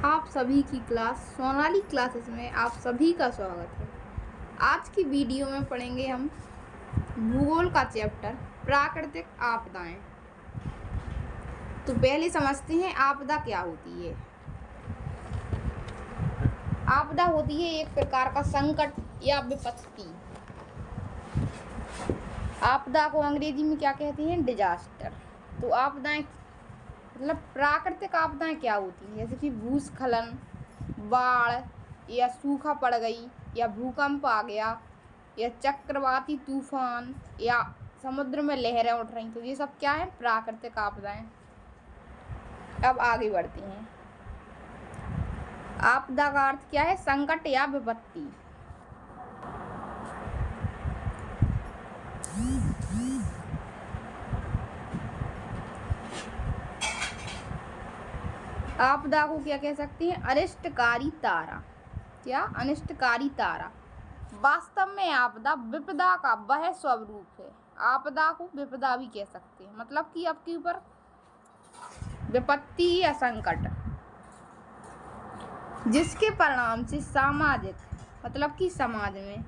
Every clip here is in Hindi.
आप सभी की क्लास सोनाली क्लासेस में आप सभी का स्वागत है। आज की वीडियो में पढ़ेंगे हम भूगोल का चैप्टर प्राकृतिक आपदाएं। तो पहले समझते हैं आपदा क्या होती है। आपदा होती है एक प्रकार का संकट या विपत्ति। आपदा को अंग्रेजी में क्या कहते हैं? डिजास्टर। तो आपदाएं मतलब प्राकृतिक आपदाएं क्या होती हैं? जैसे कि भूस्खलन, बाढ़ या सूखा पड़ गई या भूकंप आ गया या चक्रवाती तूफान या समुद्र में लहरें उठ रही, तो ये सब क्या है? प्राकृतिक आपदाएं। अब आगे बढ़ते हैं। आपदा का अर्थ क्या है? संकट या विपत्ति। आपदा को क्या कह सकते हैं? अनिष्टकारी तारा। क्या? अनिष्टकारी तारा। वास्तव में आपदा विपदा का वह स्वरूप है। आपदा को विपदा भी कह सकते हैं, मतलब कि आपके ऊपर विपत्ति या संकट, जिसके परिणाम से सामाजिक मतलब कि समाज में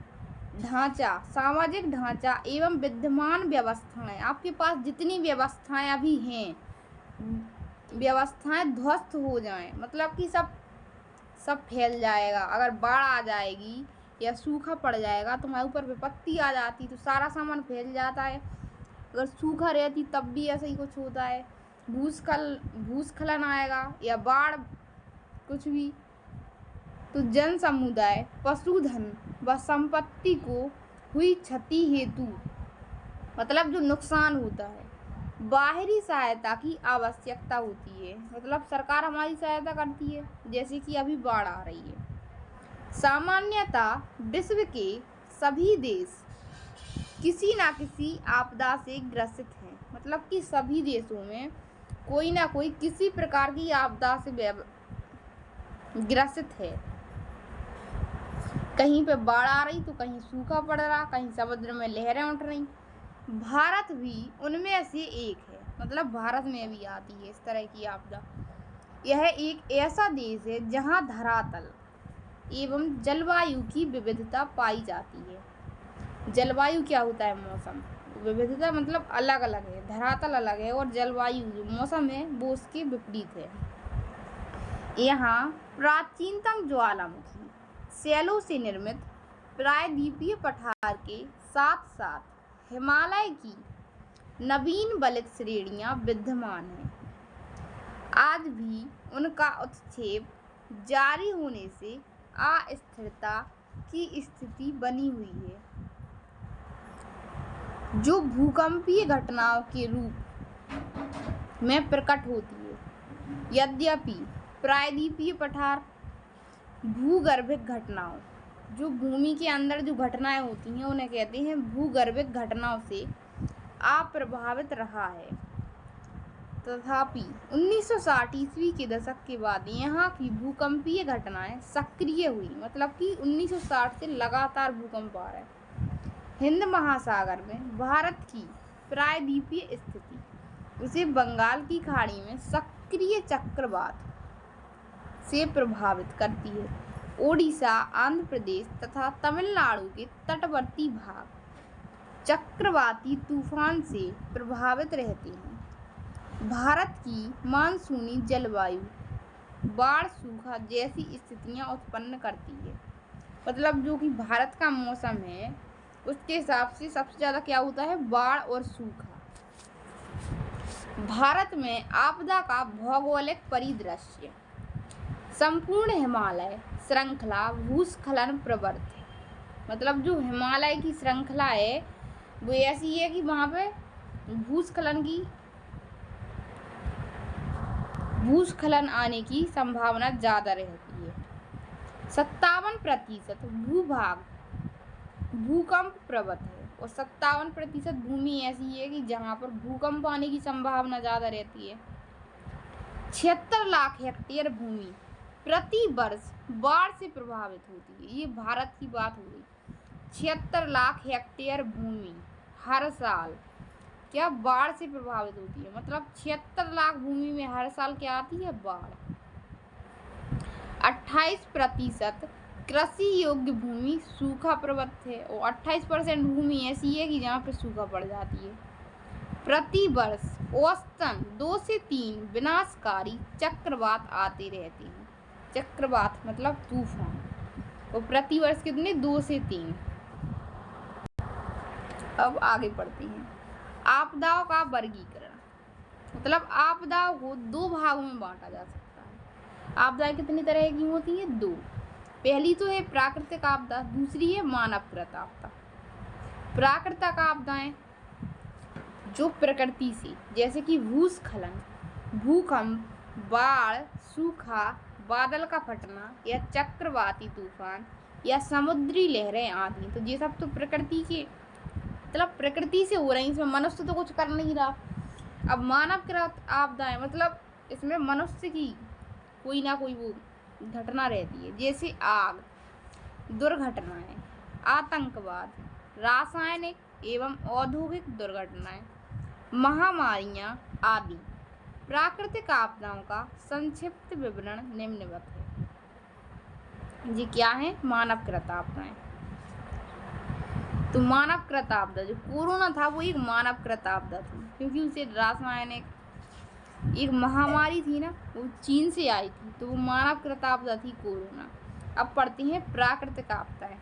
ढांचा, सामाजिक ढांचा एवं विद्यमान व्यवस्थाएं, आपके पास जितनी व्यवस्थाएं अभी हैं, व्यवस्थाएं ध्वस्त हो जाएं, मतलब कि सब फैल जाएगा। अगर बाढ़ आ जाएगी या सूखा पड़ जाएगा, तुम्हारे ऊपर विपत्ति आ जाती तो सारा सामान फैल जाता है। अगर सूखा रहती तब भी ऐसा ही कुछ होता है। भूस्खलन आएगा या बाढ़, कुछ भी, तो जन समुदाय, पशुधन व संपत्ति को हुई क्षति हेतु मतलब जो नुकसान होता है, बाहरी सहायता की आवश्यकता होती है। मतलब सरकार हमारी सहायता करती है, जैसे कि अभी बाढ़ आ रही है। सामान्यतः विश्व के सभी देश किसी ना किसी आपदा से ग्रसित हैं, मतलब कि सभी देशों में कोई ना कोई किसी प्रकार की आपदा से ग्रसित है। कहीं पे बाढ़ आ रही तो कहीं सूखा पड़ रहा, कहीं समुद्र में लहरें उठ रही। भारत भी उनमें से एक है, मतलब भारत में भी आती है इस तरह की आपदा। यह एक ऐसा देश है जहां धरातल एवं जलवायु की विविधता पाई जाती है। जलवायु क्या होता है? मौसम। विविधता मतलब अलग अलग है, धरातल अलग है और जलवायु जो मौसम है वो उसके विपरीत है। यहाँ प्राचीनतम ज्वालामुखी शैलों से निर्मित प्रायद्वीपीय पठार के साथ साथ हिमालय की नवीन बलित श्रेणियां विद्यमान हैं। आज भी उनका उत्क्षेप जारी होने से अस्थिरता की स्थिति बनी हुई है, जो भूकंपीय घटनाओं के रूप में प्रकट होती है। यद्यपि प्रायद्वीपीय पठार भूगर्भिक घटनाओं, जो भूमि के अंदर जो घटनाएं होती हैं उन्हें कहते हैं भूगर्भिक घटनाओं से अप्रभावित रहा है। तथापि 1960 ईस्वी के दशक के बाद यहाँ की भूकंपीय घटनाएं सक्रिय हुई, मतलब कि 1960 से लगातार भूकंप आ रहे हैं। हिंद महासागर में भारत की प्रायद्वीपीय स्थिति उसे बंगाल की खाड़ी में सक्रिय चक्रवात से प्रभावित करती है। ओडिशा, आंध्र प्रदेश तथा तमिलनाडु के तटवर्ती भाग चक्रवाती तूफान से प्रभावित रहते हैं। भारत की मानसूनी जलवायु बाढ़, सूखा जैसी स्थितियां उत्पन्न करती है। मतलब जो कि भारत का मौसम है उसके हिसाब से सबसे ज़्यादा क्या होता है? बाढ़ और सूखा। भारत में आपदा का भौगोलिक परिदृश्य संपूर्ण हिमालय श्रृंखला भूस्खलन प्रवृत्त है। मतलब जो हिमालय की श्रृंखला है वो ऐसी है कि वहाँ पे भूस्खलन आने की संभावना ज़्यादा रहती है। 57% भूभाग भूकंप प्रवृत्त है और 57% भूमि ऐसी है कि जहाँ पर भूकंप आने की संभावना ज़्यादा रहती है। 76 लाख हेक्टेयर भूमि प्रति वर्ष बाढ़ से प्रभावित होती है। ये भारत की बात हो गई। 76 लाख हेक्टेयर भूमि हर साल क्या बाढ़ से प्रभावित होती है। मतलब 76 लाख भूमि में हर साल क्या आती है? बाढ़। 28% कृषि योग्य भूमि सूखा प्रवृत्त है और 28% भूमि ऐसी है कि जहाँ पे सूखा पड़ जाती है। प्रति वर्ष औसतन 2 से 3 विनाशकारी चक्रवात आते रहते हैं। चक्रवात मतलब तूफान, और प्रति वर्ष कितने? 2 से 3। अब आगे पढ़ते हैं। आपदाओं का वर्गीकरण, मतलब आपदाओं को 2 भागों में बांटा जा सकता है। आपदाएं कितनी तरह की होती हैं? 2। पहली तो है प्राकृतिक आपदा, दूसरी है मानवकृत आपदा। प्राकृतिक आपदाएं जो प्रकृति से, जैसे कि भूस्खलन, भूकंप, बाढ़, सूखा, बादल का फटना या चक्रवाती तूफान या समुद्री लहरें आदि, तो ये सब तो प्रकृति के, मतलब प्रकृति से हो रही, इसमें मनुष्य तो कुछ कर नहीं रहा। अब मानवकृत आपदाएं मतलब इसमें मनुष्य की कोई ना कोई वो घटना रहती है, जैसे आग, दुर्घटनाएं, आतंकवाद, रासायनिक एवं औद्योगिक दुर्घटनाएं, महामारियां आदि। प्राकृतिक आपदाओं का संक्षिप्त विवरण निम्नवत है। ये क्या है? मानवकृत आपदाएं। तो मानवकृत आपदा, जो कोरोना था वो एक मानवकृत आपदा थी, क्योंकि उसे रासायनिक एक महामारी थी ना, वो चीन से आई थी, तो वो मानवकृत आपदा थी कोरोना। अब पढ़ते हैं प्राकृतिक आपदाएं।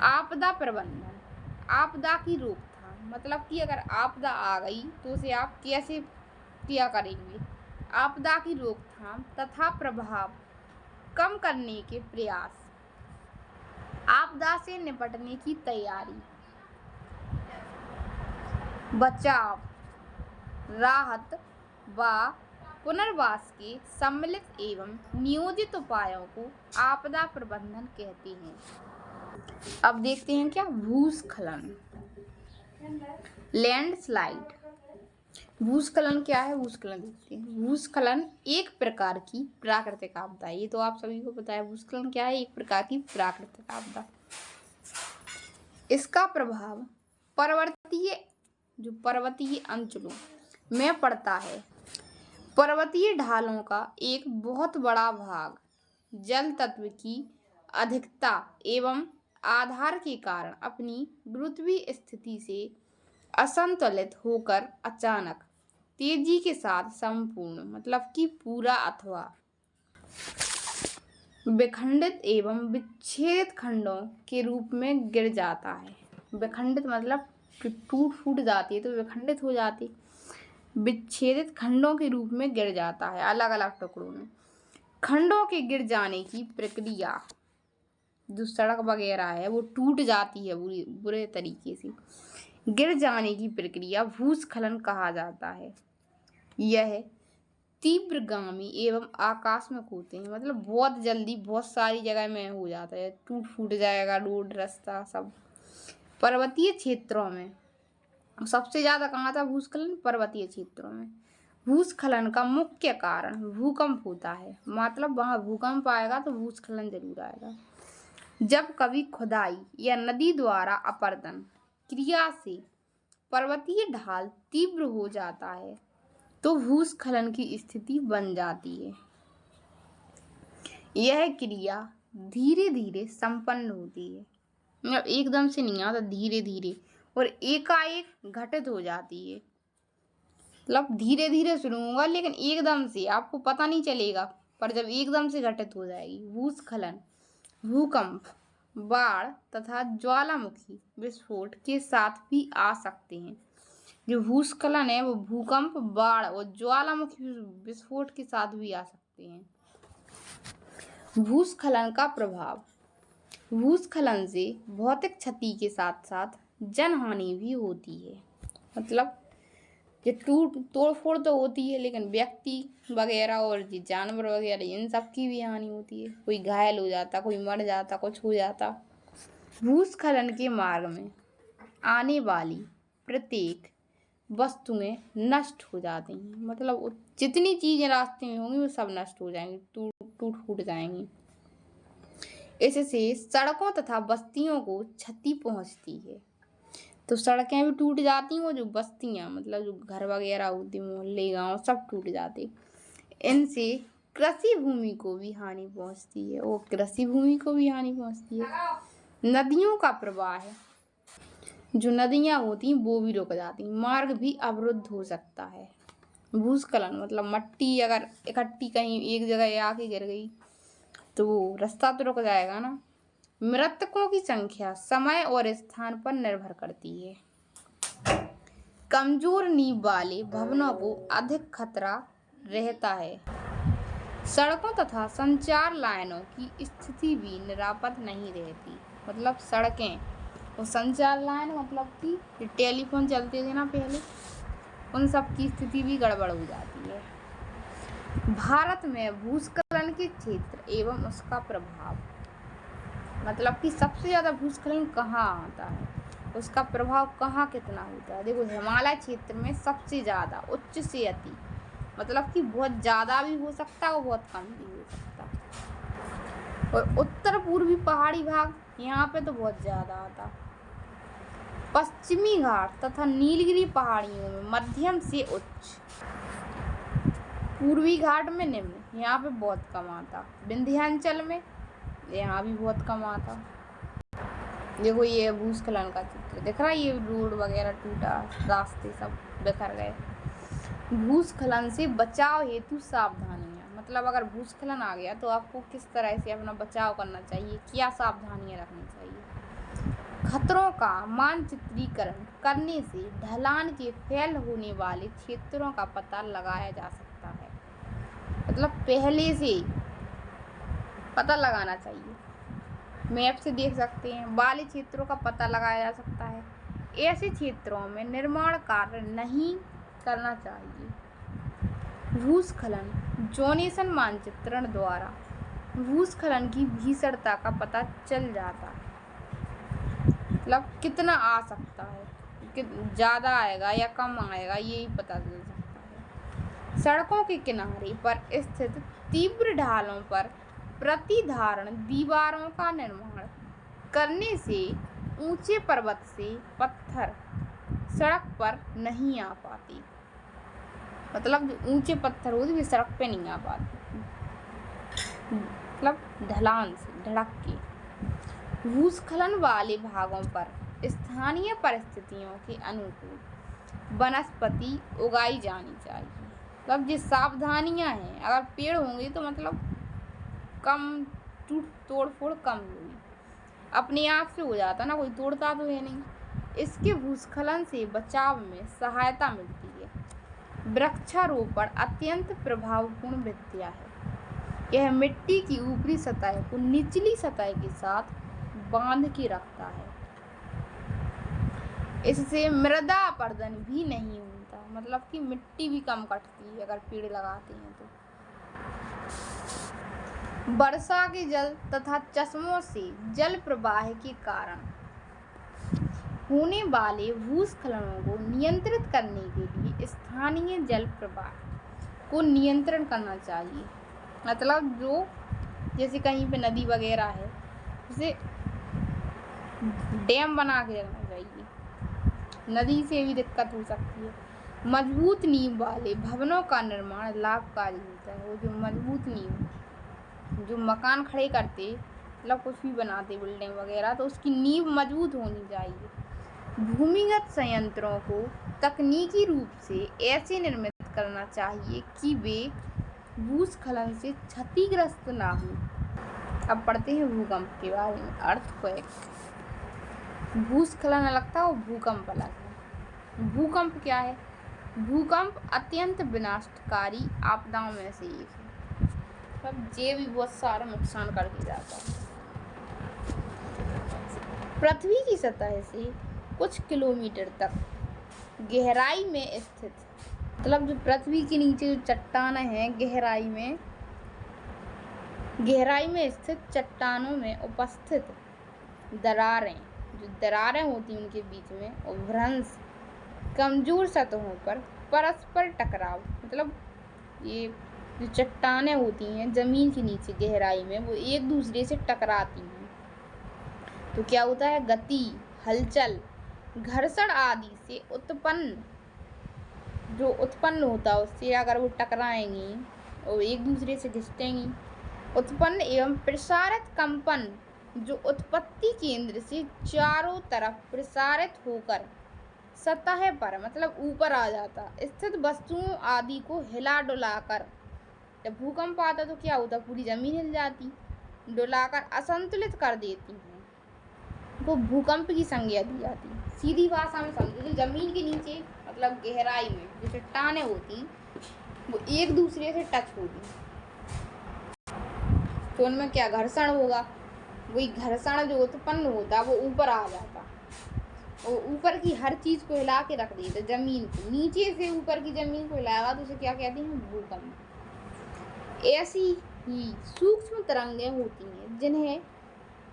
आपदा प्रबंधन, आपदा की रोकथाम, मतलब कि अगर आपदा आ गई तो उसे आप कैसे क्या करेंगे? आपदा की रोकथाम तथा प्रभाव कम करने के प्रयास, आपदा से निपटने की तैयारी, बचाव, राहत व पुनर्वास के सम्मिलित एवं नियोजित उपायों को आपदा प्रबंधन कहते हैं। अब देखते हैं क्या? भूस्खलन, लैंडस्लाइड। भूस्खलन क्या है? भूस्खलन देखते हैं। भूस्खलन एक प्रकार की प्राकृतिक आपदा है, ये तो आप सभी को पता है। भूस्खलन क्या है? एक प्रकार की प्राकृतिक आपदा। इसका प्रभाव पर्वतीय अंचलों में पड़ता है। पर्वतीय ढालों का एक बहुत बड़ा भाग जल तत्व की अधिकता एवं आधार के कारण अपनी गुरुत्वीय स्थिति से असंतुलित होकर अचानक तेजी के साथ संपूर्ण, मतलब कि पूरा अथवा विखंडित एवं विच्छेदित खंडों के रूप में गिर जाता है। विखंडित मतलब टूट फूट जाती है, तो विखंडित हो जाती, विच्छेदित खंडों के रूप में गिर जाता है, अलग अलग टुकड़ों में। खंडों के गिर जाने की प्रक्रिया, जो सड़क वगैरह है वो टूट जाती है बुरे तरीके से, गिर जाने की प्रक्रिया भूस्खलन कहा जाता है। यह तीव्रगामी एवं आकस्मिक होते हैं, मतलब बहुत जल्दी बहुत सारी जगह में हो जाता है, टूट फूट जाएगा रोड रास्ता सब। पर्वतीय क्षेत्रों में सबसे ज़्यादा कहाँ था भूस्खलन? पर्वतीय क्षेत्रों में। भूस्खलन का मुख्य कारण भूकंप होता है, मतलब वहाँ भूकंप आएगा तो भूस्खलन जरूर आएगा। जब कभी खुदाई या नदी द्वारा अपरदन क्रिया से पर्वतीय ढाल तीव्र हो जाता है तो भूस्खलन की स्थिति बन जाती है। यह क्रिया धीरे धीरे संपन्न होती है, मतलब एकदम से नहीं आता, धीरे धीरे और एकाएक घटित हो जाती है। मतलब धीरे धीरे शुरू होगा लेकिन एकदम से आपको पता नहीं चलेगा, पर जब एकदम से घटित हो जाएगी। भूस्खलन भूकंप, बाढ़ तथा ज्वालामुखी विस्फोट के साथ भी आ सकते हैं। जो भूस्खलन है वो भूकंप, बाढ़ और ज्वालामुखी विस्फोट के साथ भी आ सकते हैं। भूस्खलन का प्रभाव, भूस्खलन से भौतिक क्षति के साथ साथ जनहानि भी होती है, मतलब ये तोड़ फोड़ तो होती है लेकिन व्यक्ति वगैरह और जानवर वगैरह इन सब की भी हानि होती है। कोई घायल हो जाता, कोई मर जाता, कुछ हो जाता। भूस्खलन के मार्ग में आने वाली प्रत्येक वस्तुएं नष्ट हो जाती हैं, मतलब जितनी चीजें रास्ते में होंगी वो सब नष्ट हो जाएंगी, टूट फूट जाएंगी। इससे सड़कों तथा बस्तियों को क्षति पहुंचती है। तो सड़कें भी टूट जाती हैं और जो बस्तियां, मतलब जो घर वगैरह होती, मोहल्ले गांव सब टूट जाते। इनसे कृषि भूमि को भी हानि पहुंचती है, वो कृषि भूमि को भी हानि पहुंचती है। नदियों का प्रवाह है, जो नदियां होती हैं वो भी रुक जाती हैं, मार्ग भी अवरुद्ध हो सकता है। भूस्खलन मतलब मट्टी अगर इकट्ठी कहीं एक जगह आके गिर गई तो वो रास्ता तो रुक जाएगा ना। मृतकों की संख्या समय और स्थान पर निर्भर करती है। कमजोर नींव वाले भवनों को अधिक खतरा रहता है। सड़कों तथा संचार लाइनों की स्थिति भी निरापद नहीं रहती। मतलब सड़कें और संचार लाइन मतलब कि टेलीफोन चलते थे ना पहले, उन सब की स्थिति भी गड़बड़ हो जाती है। भारत में भूस्खलन के क्षेत्र एवं उसका प्रभाव, मतलब कि सबसे ज़्यादा भूस्खलन कहाँ आता है, उसका प्रभाव कहाँ कितना होता है। देखो हिमालय क्षेत्र में सबसे ज़्यादा, उच्च से अति, मतलब कि बहुत ज़्यादा भी हो सकता है और बहुत कम भी हो सकता है। और उत्तर पूर्वी पहाड़ी भाग, यहाँ पे तो बहुत ज़्यादा आता। पश्चिमी घाट तथा नीलगिरी पहाड़ियों में मध्यम से उच्च, पूर्वी घाट में निम्न, यहाँ पे बहुत कम आता। विंध्याचल में यहाँ भी बहुत कम आता। देखो ये भूस्खलन का चित्र दिख रहा है, ये रोड वगैरह टूटा, रास्ते सब बिखर गए। भूस्खलन से बचाव हेतु सावधानियां, मतलब अगर भूस्खलन आ गया तो आपको किस तरह से अपना बचाव करना चाहिए, क्या सावधानियां रखनी चाहिए। खतरों का मानचित्रीकरण करने से ढलान के फैल होने वाले क्षेत्रों का पता लगाया जा सकता है। मतलब पहले से पता लगाना चाहिए, मैप से देख सकते हैं, वाले क्षेत्रों का पता लगाया जा सकता है। ऐसे क्षेत्रों में निर्माण कार्य नहीं करना चाहिए। भूस्खलन जोनेशन मानचित्रण द्वारा भूस्खलन की भीषणता का पता चल जाता है। मतलब कितना आ सकता है, ज़्यादा आएगा या कम आएगा, यही पता चल सकता है। सड़कों के किनारे पर स्थित तीव्र ढालों पर प्रतिधारण दीवारों का निर्माण करने से ऊंचे पर्वत से पत्थर सड़क पर नहीं आ पाती। मतलब जो ऊंचे पत्थर होते वे सड़क पे नहीं आ पाते, मतलब ढलान से धड़क के। भूस्खलन वाले भागों पर स्थानीय परिस्थितियों के अनुकूल वनस्पति उगाई जानी चाहिए। मतलब ये सावधानियां हैं, अगर पेड़ होंगे तो मतलब कम तोड़ फोड़ कम होगी, अपने आप से हो जाता ना, कोई तोड़ता तो है नहीं। इसके भूस्खलन से बचाव में सहायता मिलती है। वृक्षारोपण अत्यंत प्रभावपूर्ण विद्या है। यह मिट्टी की ऊपरी सतह को निचली सतह के साथ बांध के रखता है। इससे मृदा अपरदन भी नहीं होता, मतलब कि मिट्टी भी कम कटती है अगर पेड़ लगाते हैं तो। वर्षा के जल तथा चश्मों से जल प्रवाह के कारण होने वाले भूस्खलनों को नियंत्रित करने के लिए स्थानीय जल प्रवाह को नियंत्रण करना चाहिए। मतलब जो जैसे कहीं पे नदी वगैरह है उसे डैम बना के रखना चाहिए, नदी से भी दिक्कत हो सकती है। मजबूत नींव वाले भवनों का निर्माण लाभकारी होता है। वो जो मजबूत नींव, जो मकान खड़े करते, मतलब कुछ भी बनाते बिल्डिंग वगैरह, तो उसकी नींव मजबूत होनी चाहिए। भूमिगत संयंत्रों को तकनीकी रूप से ऐसे निर्मित करना चाहिए कि वे भूस्खलन से क्षतिग्रस्त ना हो। अब पढ़ते हैं भूकंप के बारे में। अर्थक्वेक, भूस्खलन अलग था और भूकंप अलग है। भूकंप क्या है? भूकंप अत्यंत विनाशकारी आपदाओं में से एक है। ये भी बहुत सारा नुकसान करके जाता है। पृथ्वी की सतह से कुछ किलोमीटर तक गहराई में स्थित, मतलब जो पृथ्वी के नीचे जो चट्टानें हैं, गहराई में स्थित चट्टानों में उपस्थित दरारें, जो दरारें होती हैं उनके बीच में, और भ्रंश कमजोर सतहों पर परस्पर टकराव, मतलब ये जो चट्टानें होती हैं जमीन के नीचे गहराई में, वो एक दूसरे से टकराती हैं तो क्या होता है, गति, हलचल, घर्षण आदि से उत्पन्न होता है, उससे अगर वो टकराएंगी और एक दूसरे से घिसटेंगी। उत्पन्न एवं प्रसारित कंपन जो उत्पत्ति केंद्र से चारों तरफ प्रसारित होकर सतह पर मतलब ऊपर आ जाता, स्थित वस्तुओं आदि को हिला डुलाकर, जब भूकंप आता तो क्या होता, पूरी जमीन हिल जाती, डुलाकर असंतुलित कर देती हैं, वो भूकंप की संज्ञा दी जाती। सीधी भाषा में समझो तो जमीन के नीचे मतलब गहराई में जो चट्टानें होती वो एक दूसरे से टच होती तो उनमें क्या घर्षण होगा, वही घर्षण जो उत्पन्न होता वो ऊपर आ जाता और ऊपर की हर चीज को हिला के रख देता, जमीन को नीचे से ऊपर की जमीन को हिलाएगा तो उसे क्या कहते हैं, भूकंप। ऐसी ही सूक्ष्म तरंगें होती हैं जिन्हें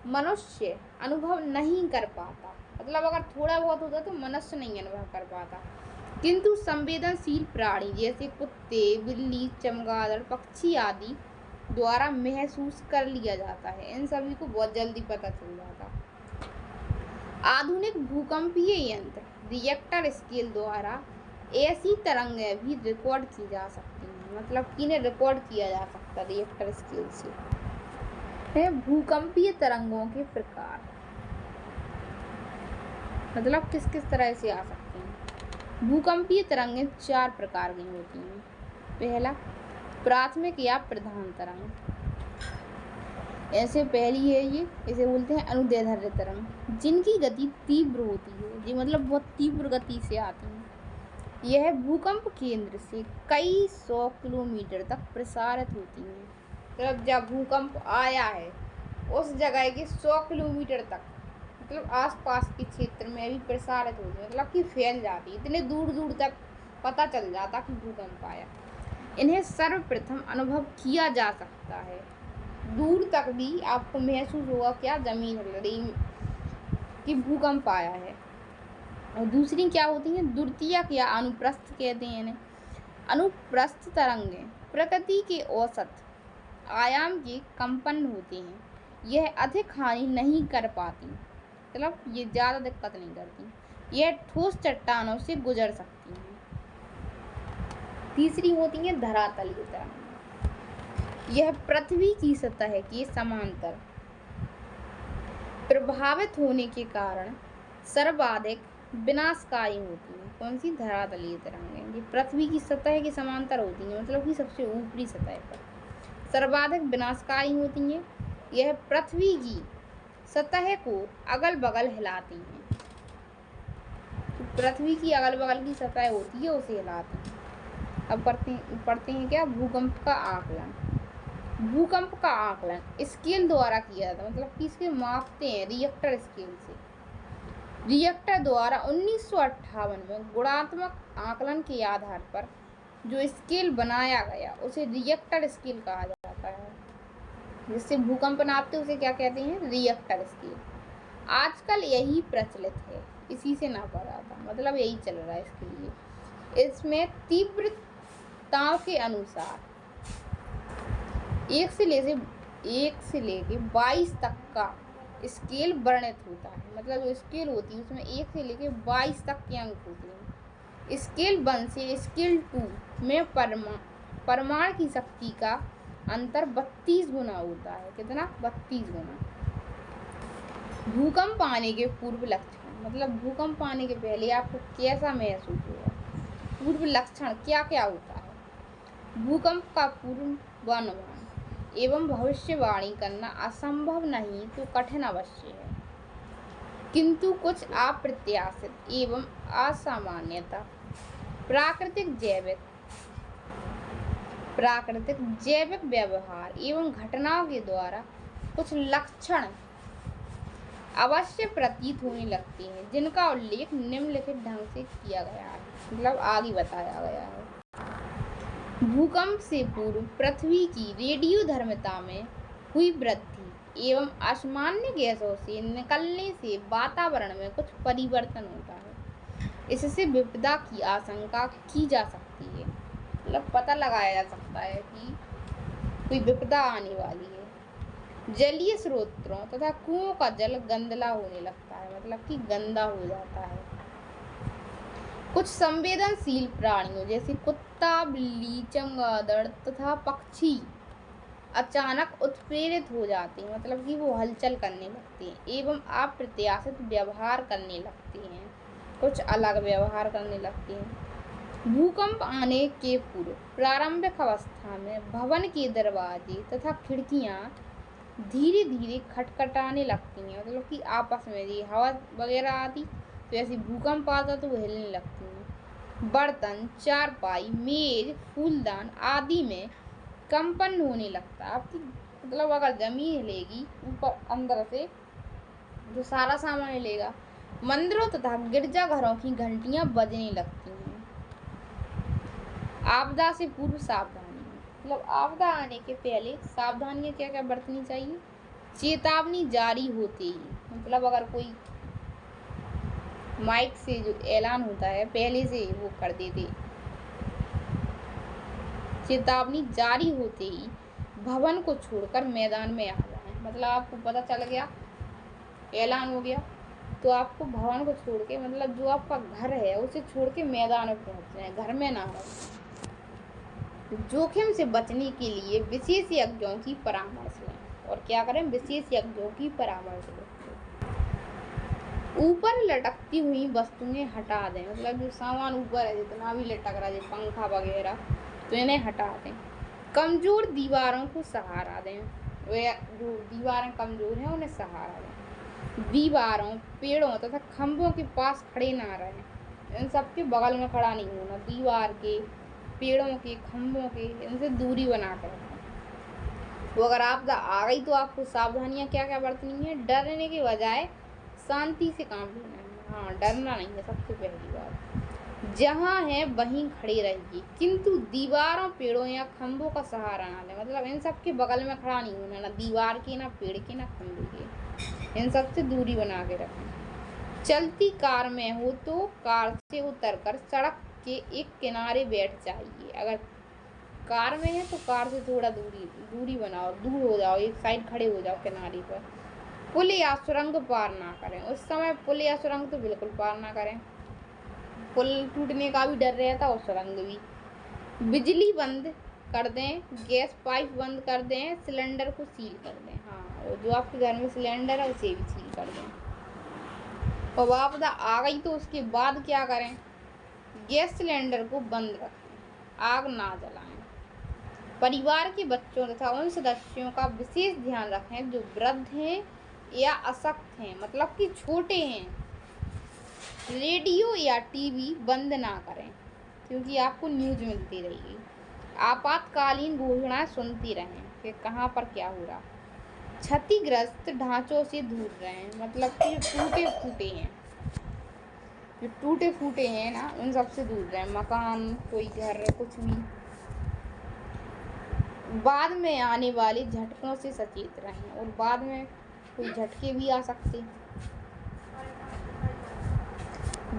मनुष्य अनुभव नहीं कर पाता, मतलब अगर थोड़ा बहुत होता तो मनुष्य नहीं अनुभव कर पाता, किंतु संवेदनशील प्राणी जैसे कुत्ते, बिल्ली, चमगादड़, पक्षी आदि द्वारा महसूस कर लिया जाता है। इन सभी को बहुत जल्दी पता चल जाता। आधुनिक भूकंपीय यंत्र रिएक्टर स्केल द्वारा ऐसी तरंगें भी रिकॉर्ड की जा सकती हैं, मतलब कि इन्हें रिकॉर्ड किया जा सकता है रिएक्टर स्केल से। है भूकंपीय तरंगों के प्रकार, मतलब किस किस तरह से आ सकते हैं। भूकंपीय तरंगें 4 प्रकार की होती हैं। पहला, प्राथमिक या प्रधान तरंग, ऐसे पहली है ये, इसे बोलते हैं अनुदैर्ध्य तरंग, जिनकी गति तीव्र होती है, जी मतलब बहुत तीव्र गति से आती है। यह भूकंप केंद्र से कई 100 किलोमीटर तक प्रसारित होती है, मतलब जब भूकंप आया है उस जगह के 100 किलोमीटर तक मतलब आसपास के क्षेत्र में भी प्रसारित होती है, मतलब कि फैल जाती है, इतने दूर दूर तक पता चल जाता कि भूकंप आया। इन्हें सर्वप्रथम अनुभव किया जा सकता है, दूर तक भी आपको महसूस होगा क्या, जमीन हिल रही कि भूकंप आया है। और दूसरी क्या होती हैं, द्वितीयक या अनुप्रस्थ कहते हैं इन्हें। अनुप्रस्थ तरंगें प्रकृति के औसत आयाम के कंपन होते हैं, यह अधिक हानि नहीं कर पाती, मतलब ये ज़्यादा दिक्कत नहीं करती, यह ठोस चट्टानों से गुजर सकती हैं। तीसरी होती है धरातलीय तरंगें, यह पृथ्वी की सतह के समांतर प्रभावित होने के कारण सर्वाधिक विनाशकारी होती हैं। कौन सी, धरातलीय तरंगें, ये पृथ्वी की सतह के समांतर होती हैं, मतलब कि सबसे ऊपरी सतह पर सर्वाधिक विनाशकारी होती हैं। यह पृथ्वी की सतह को अगल बगल हिलाती हैं, तो पृथ्वी की अगल बगल की सतह होती है उसे हिलाती हैं। अब पढ़ते हैं क्या, भूकंप का आकलन। भूकंप का आकलन स्केल द्वारा किया जाता है, मतलब कि इसके मापते हैं रिएक्टर स्केल से। रिएक्टर द्वारा 1958 में गुणात्मक आकलन के आधार पर जो स्केल बनाया गया उसे रिएक्टर स्केल कहा जाता है। जिससे भूकंप नापते उसे क्या कहते हैं, रिएक्टर स्केल। आजकल यही प्रचलित है, इसी से नापा जाता, मतलब यही चल रहा है इसके लिए। इसमें तीव्रताओं के अनुसार 1 से लेके 22 तक का स्केल वर्णित होता है, मतलब जो स्केल होती है उसमें 1 से लेके 22 तक के अंक होते हैं। स्केल 1 से स्केल 2 में परमाणु की शक्ति का अंतर 32 गुना होता है। कितना, 32 गुना। भूकंप आने के पूर्व लक्षण, मतलब भूकंप आने के पहले आपको कैसा महसूस होगा, पूर्व लक्षण क्या क्या होता है। भूकंप का पूर्वानुमान एवं भविष्यवाणी करना असंभव नहीं तो कठिन अवश्य है, किंतु कुछ अप्रत्याशित एवं असामान्यता प्राकृतिक जैविक व्यवहार एवं घटनाओं के द्वारा कुछ लक्षण अवश्य प्रतीत होने लगते हैं, जिनका उल्लेख निम्नलिखित ढंग से किया गया है, मतलब आगे बताया गया है। भूकंप से पूर्व पृथ्वी की रेडियोधर्मिता में हुई वृद्धि एवं असामान्य गैसों से निकलने से वातावरण में कुछ परिवर्तन होता है। इससे विपदा की आशंका की जा सकती है, मतलब पता लगाया जा सकता है कि कोई विपदा आने वाली है। जलीय स्रोतों तथा कुओं का जल गंदला होने लगता है, मतलब कि गंदा हो जाता है। कुछ संवेदनशील प्राणियों जैसे कुत्ता, बिल्ली, चमगादड़ तथा पक्षी अचानक उत्प्रेरित हो जाते हैं, मतलब कि वो हलचल करने लगते हैं एवं अप्रत्याशित व्यवहार करने लगते हैं, कुछ अलग व्यवहार करने लगते हैं। भूकंप आने के पूर्व प्रारंभिक अवस्था में भवन के दरवाजे तथा खिड़कियां धीरे धीरे खटखटाने लगती हैं, मतलब कि आपस में ये हवा वगैरह आती तो ऐसे भूकंप आता तो वो हिलने लगती हैं। बर्तन, चारपाई, मेज, फूलदान आदि में कंपन होने लगता है। आपकी मतलब अगर जमीन हिलेगी ऊपर अंदर से जो सारा सामान हिलेगा। मंदिरों तथा गिरजाघरों की घंटियां बजने लगती हैं। आपदा से पूर्व सावधानी, मतलब आपदा आने के पहले सावधानियां क्या क्या बरतनी चाहिए। चेतावनी जारी होते ही, मतलब अगर कोई माइक से जो ऐलान होता है पहले से वो कर देते। चेतावनी जारी होते ही भवन को छोड़कर मैदान में आ जाएं, मतलब आपको पता चल गया, ऐलान हो गया तो आपको भवन को छोड़ के, मतलब जो आपका घर है उसे छोड़ के मैदान में पहुंच जाए, घर में ना रहे। जोखिम से बचने के लिए विशेषज्ञों की परामर्श लें। और क्या करें, विशेषज्ञों की परामर्श लें। ऊपर लटकती हुई वस्तुएं हटा दें, मतलब जो सामान ऊपर है जितना भी लटक रहा है, पंखा वगैरह, तो इन्हें हटा दें। कमजोर दीवारों को सहारा दें, वे जो दीवारें कमजोर हैं उन्हें सहारा दें। दीवारों, पेड़ों तथा खंभों के पास खड़े ना रहें, इन सब के बगल में खड़ा नहीं होना। दीवार के, पेड़ों के, खंभों के, इनसे दूरी बना कर रखें। वो अगर आपदा आ गई तो आपको सावधानियां क्या क्या बरतनी है। डरने के बजाय शांति से काम लेना है। हाँ, डरना नहीं है सबसे पहली बात। जहाँ है वहीं खड़े रहिए, किंतु दीवारों, पेड़ों या खंभों का सहारा ना लें, मतलब इन सब के बगल में खड़ा नहीं होना, ना दीवार के, ना पेड़ के, ना खंभे के, इन सब से दूरी बना के रखें। चलती कार में हो तो कार से उतरकर सड़क के एक किनारे बैठ जाइए। अगर कार में है तो कार से थोड़ा दूरी बनाओ, दूर हो जाओ, एक साइड खड़े हो जाओ किनारे पर। पुल या सुरंग पार ना करें, उस समय पुल या सुरंग तो बिल्कुल पार ना करें, पुल टूटने का भी डर रहता और सुरंग भी। बिजली बंद कर दें, गैस पाइप बंद कर दें, सिलेंडर को सील कर दें। हाँ, और जो आपके घर में सिलेंडर है उसे भी सील कर दें। और आपदा आ गई तो उसके बाद क्या करें, गैस सिलेंडर को बंद रखें, आग ना जलाएं। परिवार के बच्चों तथा उन सदस्यों का विशेष ध्यान रखें जो वृद्ध हैं या अशक्त हैं, मतलब कि छोटे हैं। रेडियो या टीवी बंद ना करें, क्योंकि आपको न्यूज़ मिलती रहेगी। आपातकालीन घोषणाएं सुनती रहें कि कहाँ पर क्या हो रहा। क्षतिग्रस्त ढांचों से दूर रहें, मतलब कि जो टूटे फूटे हैं ना, उन सब से दूर रहें। मकान, कोई घर, कुछ भी। बाद में आने वाले झटकों से सचेत रहें, और बाद में कोई झटके भी आ सकते।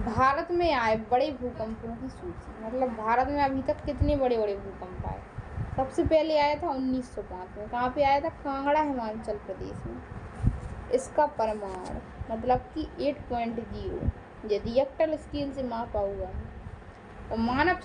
भारत में आए बड़े भूकंपों की सूची, मतलब भारत में अभी तक कितने बड़े बड़े भूकंप आए। सबसे पहले आया था 1905 में, कहाँ पे आया था, कांगड़ा, हिमाचल प्रदेश में। इसका परिमाण मतलब कि 8.0 यदि रिक्टर स्केल से मापा हुआ है। और मानव